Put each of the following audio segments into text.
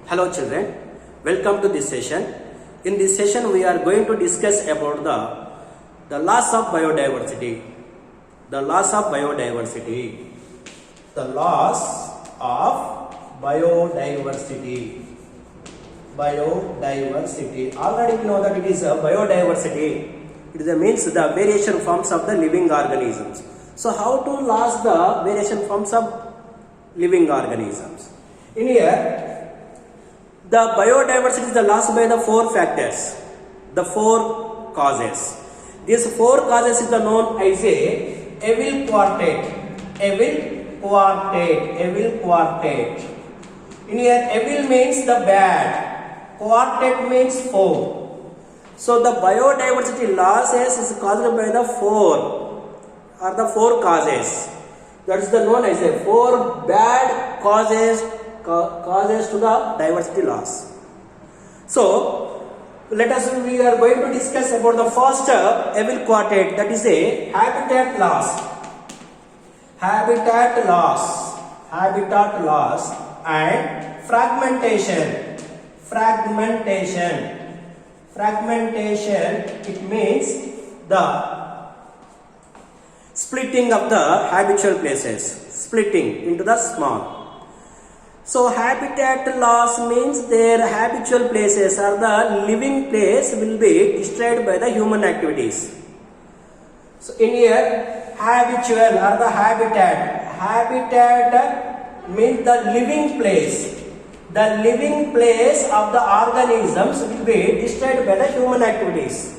Hello children, welcome to this session. In this session we are going to discuss about the loss of biodiversity. The loss of biodiversity. The loss of biodiversity. Biodiversity. Already we know that it is a biodiversity. It is means the variation forms of the living organisms. So how to lose the variation forms of living organisms? In here, the biodiversity is lost by the four factors, the four causes. These four causes is known as a evil quartet. Evil quartet. In here, evil means the bad, quartet means four. So the biodiversity losses is caused by the four causes. That is known as a four bad causes to the diversity loss. So we are going to discuss about the first evil quartet, that is a habitat loss and fragmentation. It means the splitting of the habitual places, splitting into the small. So habitat loss means their habitual places or the living place will be destroyed by the human activities. So in here, habitual or the habitat means the living place. The living place of the organisms will be destroyed by the human activities.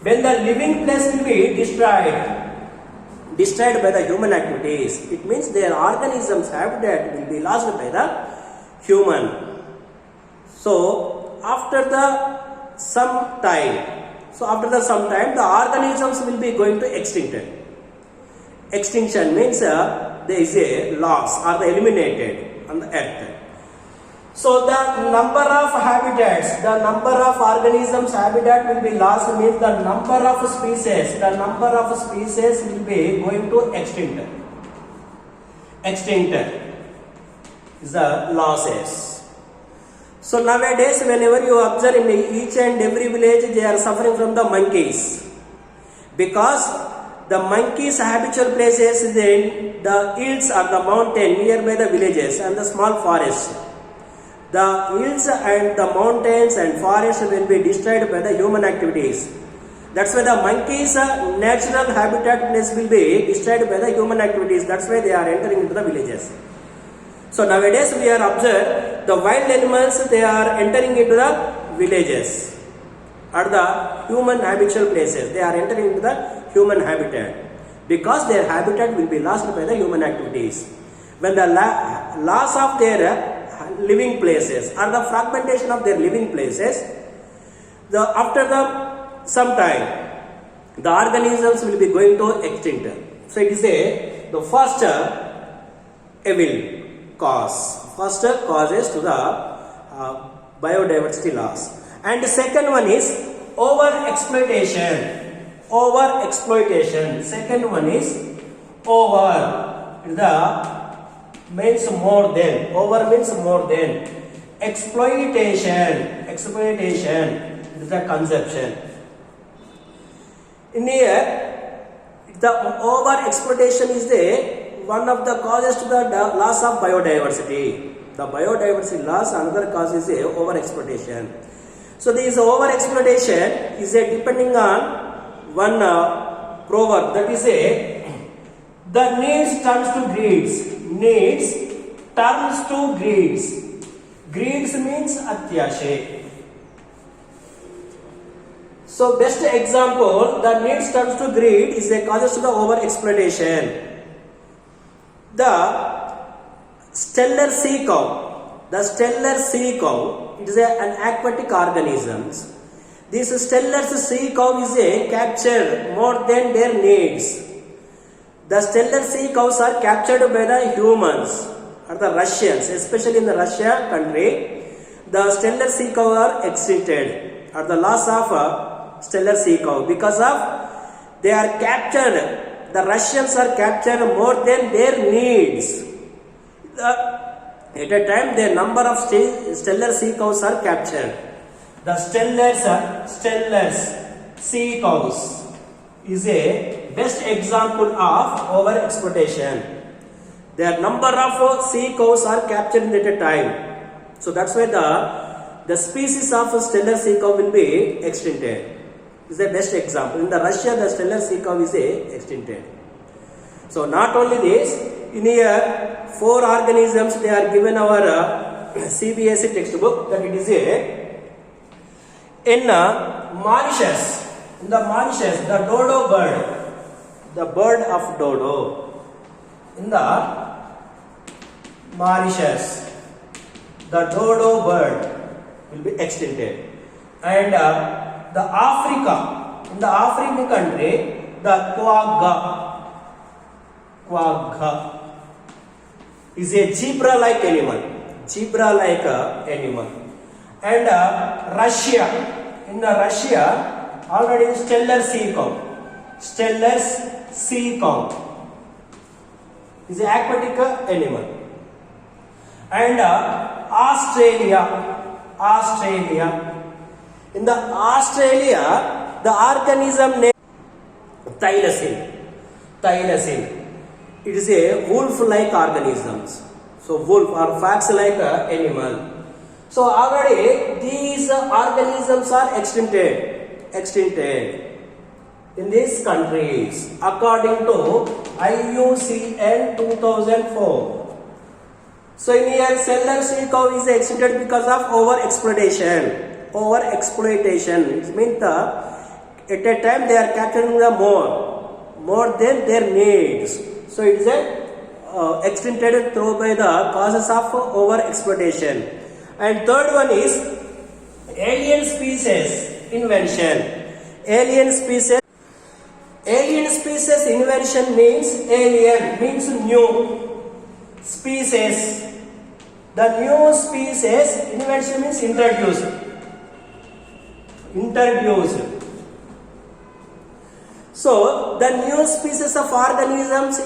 When the living place will be destroyed by the human activities, it means their organisms habitat will be lost by the human. So after some time the organisms will be going to extinction means there is a loss or the eliminated on the earth. So the number of habitats, the number of organisms habitat will be lost means the number of species will be going to extinct is the losses. So nowadays whenever you observe in each and every village, they are suffering from the monkeys, because the monkeys habitual places is in the hills or the mountain nearby the villages and the small forests. The hills and the mountains and forests will be destroyed by the human activities. That's why the monkeys' natural habitat place will be destroyed by the human activities. That's why they are entering into the villages. So nowadays we are observed the wild animals, they are entering into the villages or the human habitual places. They are entering into the human habitat because their habitat will be lost by the human activities. When the loss of their living places or the fragmentation of their living places, after some time the organisms will be going to extinct. So it is the first evil causes to the biodiversity loss. And the second one is overexploitation. Second one is means more than. Over means more than. Exploitation is the conception. In here, the over exploitation is one of the causes to the loss of biodiversity. The biodiversity loss, another cause is over exploitation. So this over exploitation is depending on one proverb, that is the needs turns to greeds. Greeds means atyashe. So best example, the needs turns to greed is a causes to the over exploitation. The stellar sea cow, it is an aquatic organism. This stellar sea cow is captured more than their needs. The stellar sea cows are captured by the humans or the Russians, especially in the Russia country. The stellar sea cow are extincted or the loss of stellar sea cow because of they are captured. The Russians are captured more than their needs. At a time, the number of stellar sea cows are captured. The stellar sea cows is a best example of overexploitation. Their number of sea cows are captured at a time. So that's why the species of stellar sea cow will be extincted. Is the best example. In the Russia, the stellar sea cow is extincted. So not only this, in here 4 organisms they are given our CBSE textbook that it is in Mauritius. In the Mauritius, the dodo bird, the bird of dodo. In the Mauritius, the dodo bird will be extincted. And the Africa, in the African country, the quagga is a zebra-like animal. And Russia, in the Russia, already stellar sea cow is an aquatic animal. And Australia. In the Australia, the organism named thylacine. It is a wolf-like organisms. So wolf or fox-like animal. So already these organisms are extincted in these countries according to IUCN 2004. So in here, stellar sea cow is extincted because of overexploitation. It means at a time they are capturing the more than their needs. So it is extincted through by the causes of overexploitation. And third one is alien species invention. Alien species invention means alien means new. Species. The new species invention means introduced. So the new species of organisms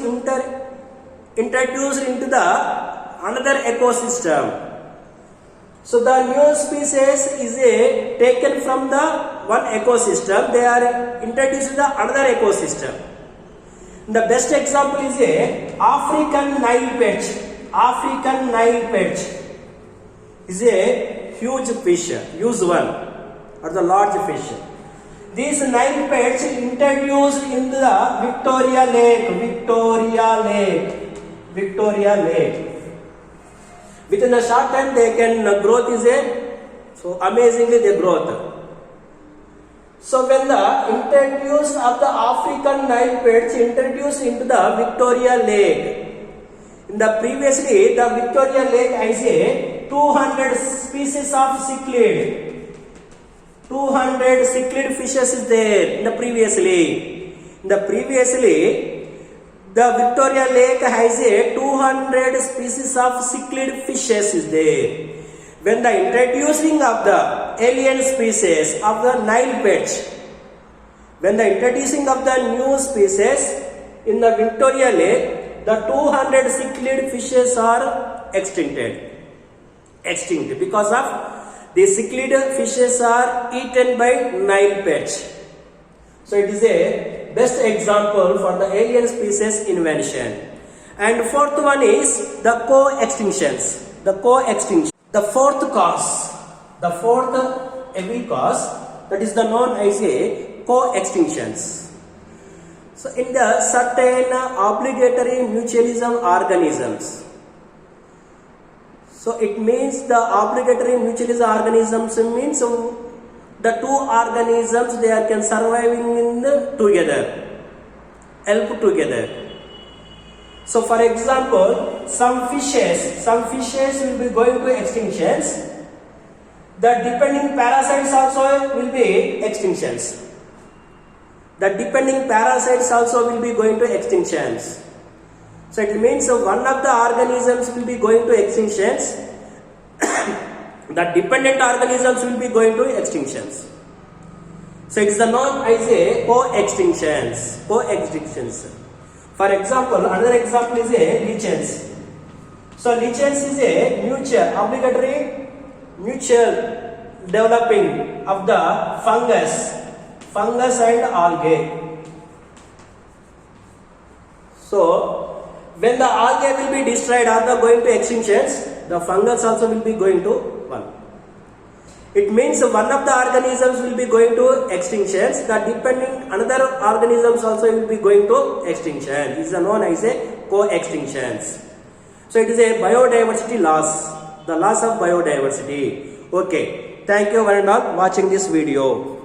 introduced into the another ecosystem. So the new species is taken from the one ecosystem. They are introduced to the another ecosystem. The best example is African Nile perch. African Nile perch is a huge fish, huge one, or the large fish. This Nile perch introduced into the Victoria Lake. Within a short time, they can growth is so amazingly they growth. So when the introduce of the African Nile perch introduced into the Victoria Lake, in the previously the Victoria Lake has a 200 species of cichlid. 200 cichlid fishes is there in the previously. The Victoria Lake has a 200 species of cichlid fishes is there. When the introducing of the alien species of the Nile perch, when the introducing of the new species in the Victoria Lake, the 200 cichlid fishes are extinct because of the cichlid fishes are eaten by Nile perch. So it is a best example for the alien species invention. And fourth one is the co-extinctions. The fourth heavy cause, that is the known as a co-extinctions. So in the certain obligatory mutualism organisms. So it means the obligatory mutualism organisms means the two organisms they are can surviving together, help together. So for example, some fishes will be going to extinctions. The depending parasites also will be extinctions. The depending parasites also will be going to extinctions. So it means one of the organisms will be going to extinctions. The dependent organisms will be going to extinctions. So it is known as a co-extinctions. For example, another example is lichens. So lichens is a obligatory mutual developing of the fungus and algae. So when the algae will be destroyed or the going to extinctions, the fungus also will be going to one. It means one of the organisms will be going to extinctions, the depending another organisms also will be going to extinction. This is known as a co-extinctions. So it is a biodiversity loss, the loss of biodiversity. Okay, thank you for watching this video.